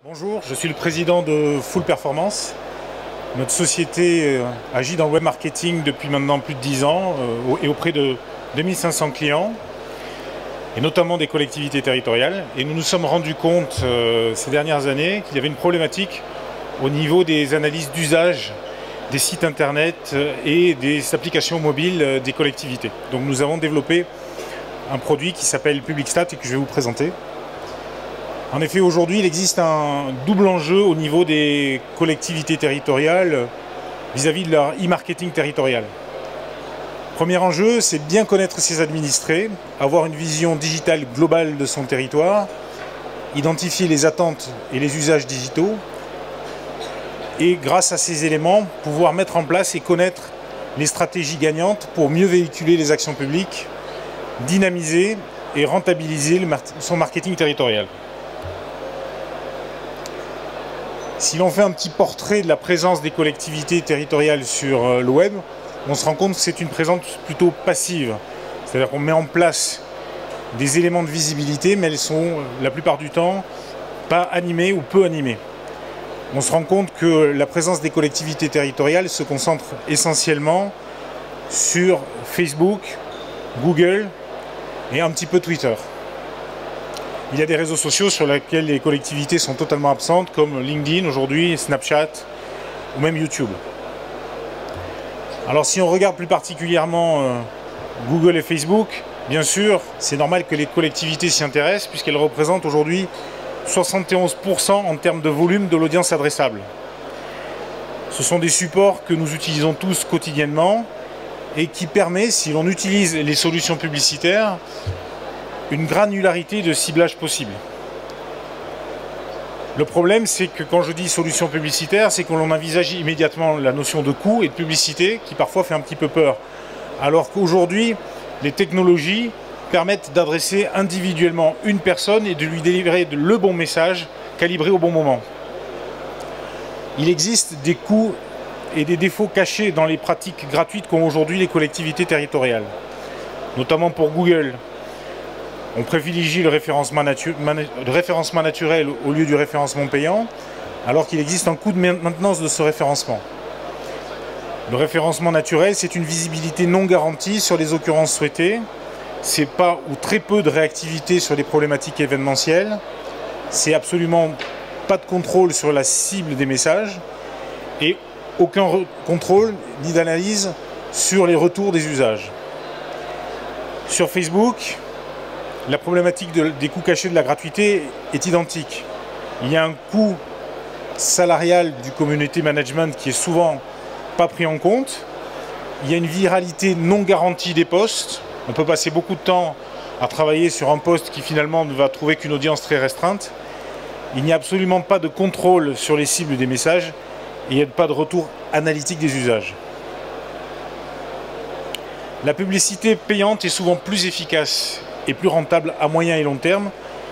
Bonjour, je suis le président de Full Performance. Notre société agit dans le web marketing depuis maintenant plus de 10 ans et auprès de 2500 clients, et notamment des collectivités territoriales. Et nous nous sommes rendus compte ces dernières années qu'il y avait une problématique au niveau des analyses d'usage des sites internet et des applications mobiles des collectivités. Donc nous avons développé un produit qui s'appelle PublicStat et que je vais vous présenter. En effet, aujourd'hui, il existe un double enjeu au niveau des collectivités territoriales vis-à-vis de leur e-marketing territorial. Premier enjeu, c'est bien connaître ses administrés, avoir une vision digitale globale de son territoire, identifier les attentes et les usages digitaux, et grâce à ces éléments, pouvoir mettre en place et connaître les stratégies gagnantes pour mieux véhiculer les actions publiques, dynamiser et rentabiliser son marketing territorial. Si l'on fait un petit portrait de la présence des collectivités territoriales sur le web, on se rend compte que c'est une présence plutôt passive. C'est-à-dire qu'on met en place des éléments de visibilité, mais elles sont la plupart du temps pas animées ou peu animées. On se rend compte que la présence des collectivités territoriales se concentre essentiellement sur Facebook, Google et un petit peu Twitter. Il y a des réseaux sociaux sur lesquels les collectivités sont totalement absentes, comme LinkedIn aujourd'hui, Snapchat ou même YouTube. Alors si on regarde plus particulièrement Google et Facebook, bien sûr, c'est normal que les collectivités s'y intéressent puisqu'elles représentent aujourd'hui 71% en termes de volume de l'audience adressable. Ce sont des supports que nous utilisons tous quotidiennement et qui permet, si l'on utilise les solutions publicitaires, une granularité de ciblage possible. Le problème, c'est que quand je dis solution publicitaire, c'est qu'on envisage immédiatement la notion de coût et de publicité qui parfois fait un petit peu peur. Alors qu'aujourd'hui, les technologies permettent d'adresser individuellement une personne et de lui délivrer le bon message calibré au bon moment. Il existe des coûts et des défauts cachés dans les pratiques gratuites qu'ont aujourd'hui les collectivités territoriales, notamment pour Google. On privilégie le référencement naturel au lieu du référencement payant, alors qu'il existe un coût de maintenance de ce référencement. Le référencement naturel, c'est une visibilité non garantie sur les occurrences souhaitées, c'est pas ou très peu de réactivité sur les problématiques événementielles, c'est absolument pas de contrôle sur la cible des messages, et aucun contrôle ni d'analyse sur les retours des usages. Sur Facebook, la problématique des coûts cachés de la gratuité est identique. Il y a un coût salarial du community management qui est souvent pas pris en compte. Il y a une viralité non garantie des posts. On peut passer beaucoup de temps à travailler sur un post qui finalement ne va trouver qu'une audience très restreinte. Il n'y a absolument pas de contrôle sur les cibles des messages et il n'y a pas de retour analytique des usages. La publicité payante est souvent plus efficace et plus rentable à moyen et long terme,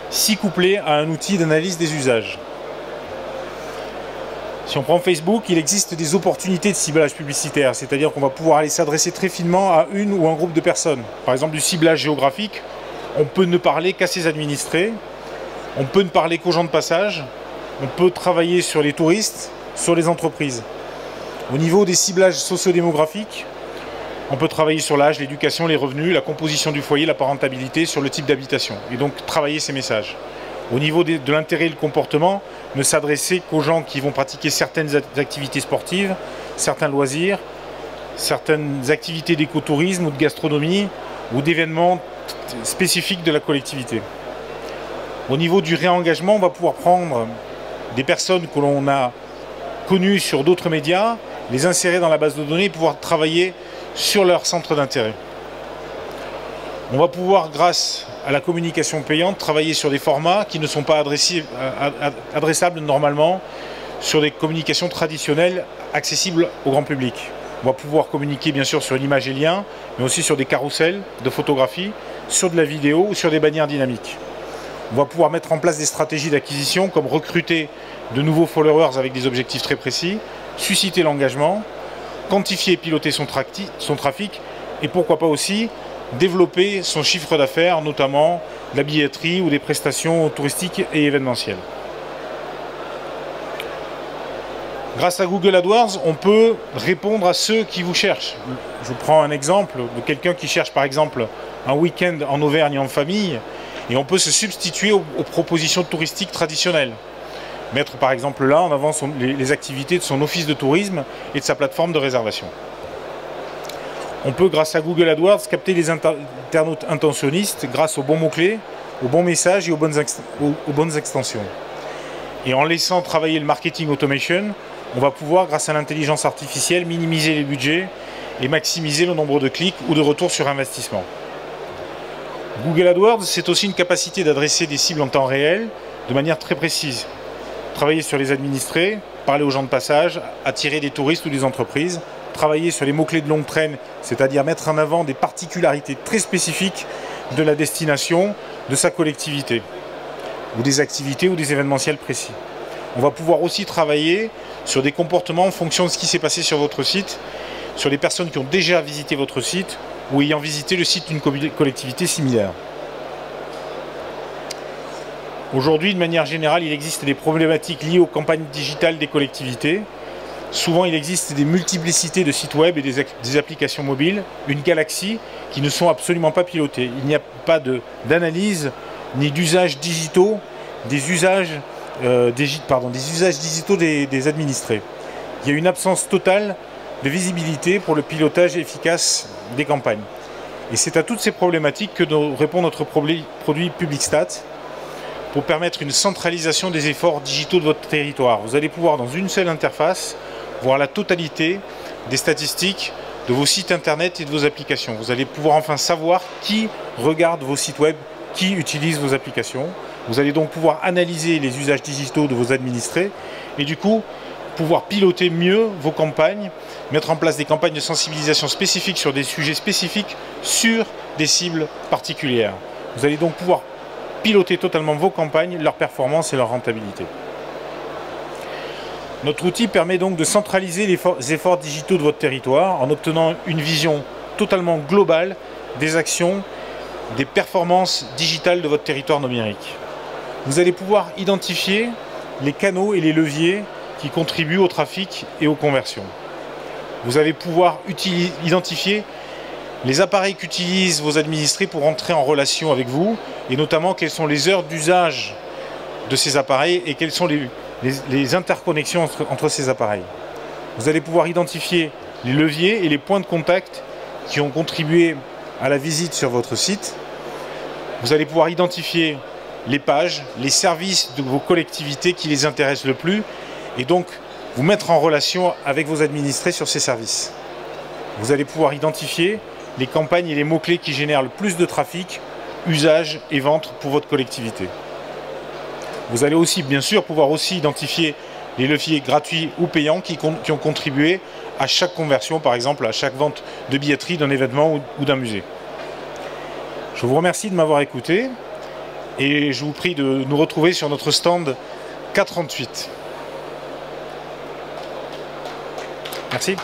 si couplé à un outil d'analyse des usages. Si on prend Facebook, il existe des opportunités de ciblage publicitaire, c'est-à-dire qu'on va pouvoir aller s'adresser très finement à une ou un groupe de personnes. Par exemple, du ciblage géographique, on peut ne parler qu'à ses administrés, on peut ne parler qu'aux gens de passage, on peut travailler sur les touristes, sur les entreprises. Au niveau des ciblages sociodémographiques, on peut travailler sur l'âge, l'éducation, les revenus, la composition du foyer, la parentalité, sur le type d'habitation. Et donc travailler ces messages. Au niveau de l'intérêt et le comportement, ne s'adresser qu'aux gens qui vont pratiquer certaines activités sportives, certains loisirs, certaines activités d'écotourisme ou de gastronomie ou d'événements spécifiques de la collectivité. Au niveau du réengagement, on va pouvoir prendre des personnes que l'on a connues sur d'autres médias, les insérer dans la base de données et pouvoir travailler sur leur centre d'intérêt. On va pouvoir, grâce à la communication payante, travailler sur des formats qui ne sont pas adressables normalement sur des communications traditionnelles accessibles au grand public. On va pouvoir communiquer bien sûr sur l'image et lien, mais aussi sur des carousels de photographie, sur de la vidéo ou sur des bannières dynamiques. On va pouvoir mettre en place des stratégies d'acquisition comme recruter de nouveaux followers avec des objectifs très précis, susciter l'engagement, quantifier et piloter son trafic et pourquoi pas aussi développer son chiffre d'affaires, notamment de la billetterie ou des prestations touristiques et événementielles. Grâce à Google AdWords, on peut répondre à ceux qui vous cherchent. Je prends un exemple de quelqu'un qui cherche par exemple un week-end en Auvergne en famille, et on peut se substituer aux propositions touristiques traditionnelles. Mettre par exemple là en avant les activités de son office de tourisme et de sa plateforme de réservation. On peut, grâce à Google AdWords, capter les internautes intentionnistes grâce aux bons mots-clés, aux bons messages et aux bonnes extensions. Et en laissant travailler le marketing automation, on va pouvoir, grâce à l'intelligence artificielle, minimiser les budgets et maximiser le nombre de clics ou de retours sur investissement. Google AdWords, c'est aussi une capacité d'adresser des cibles en temps réel de manière très précise. Travailler sur les administrés, parler aux gens de passage, attirer des touristes ou des entreprises, travailler sur les mots-clés de longue traîne, c'est-à-dire mettre en avant des particularités très spécifiques de la destination, de sa collectivité, ou des activités ou des événementiels précis. On va pouvoir aussi travailler sur des comportements en fonction de ce qui s'est passé sur votre site, sur les personnes qui ont déjà visité votre site ou ayant visité le site d'une collectivité similaire. Aujourd'hui, de manière générale, il existe des problématiques liées aux campagnes digitales des collectivités. Souvent, il existe des multiplicités de sites web et des applications mobiles, une galaxie, qui ne sont absolument pas pilotées. Il n'y a pas d'analyse ni d'usages digitaux des usages digitaux des administrés. Il y a une absence totale de visibilité pour le pilotage efficace des campagnes. Et c'est à toutes ces problématiques que répond notre produit PublicsStat pour permettre une centralisation des efforts digitaux de votre territoire. Vous allez pouvoir, dans une seule interface, voir la totalité des statistiques de vos sites internet et de vos applications. Vous allez pouvoir enfin savoir qui regarde vos sites web, qui utilise vos applications. Vous allez donc pouvoir analyser les usages digitaux de vos administrés et du coup pouvoir piloter mieux vos campagnes, mettre en place des campagnes de sensibilisation spécifiques sur des sujets spécifiques sur des cibles particulières. Vous allez donc pouvoir piloter totalement vos campagnes, leur performance et leur rentabilité. Notre outil permet donc de centraliser les efforts digitaux de votre territoire en obtenant une vision totalement globale des actions, des performances digitales de votre territoire numérique. Vous allez pouvoir identifier les canaux et les leviers qui contribuent au trafic et aux conversions. Vous allez pouvoir identifier les appareils qu'utilisent vos administrés pour entrer en relation avec vous, et notamment quelles sont les heures d'usage de ces appareils et quelles sont les interconnexions entre ces appareils. Vous allez pouvoir identifier les leviers et les points de contact qui ont contribué à la visite sur votre site. Vous allez pouvoir identifier les pages, les services de vos collectivités qui les intéressent le plus et donc vous mettre en relation avec vos administrés sur ces services. Vous allez pouvoir identifier les campagnes et les mots-clés qui génèrent le plus de trafic, usage et vente pour votre collectivité. Vous allez aussi, bien sûr, pouvoir aussi identifier les leviers gratuits ou payants qui ont contribué à chaque conversion, par exemple à chaque vente de billetterie d'un événement ou d'un musée. Je vous remercie de m'avoir écouté et je vous prie de nous retrouver sur notre stand K38. Merci.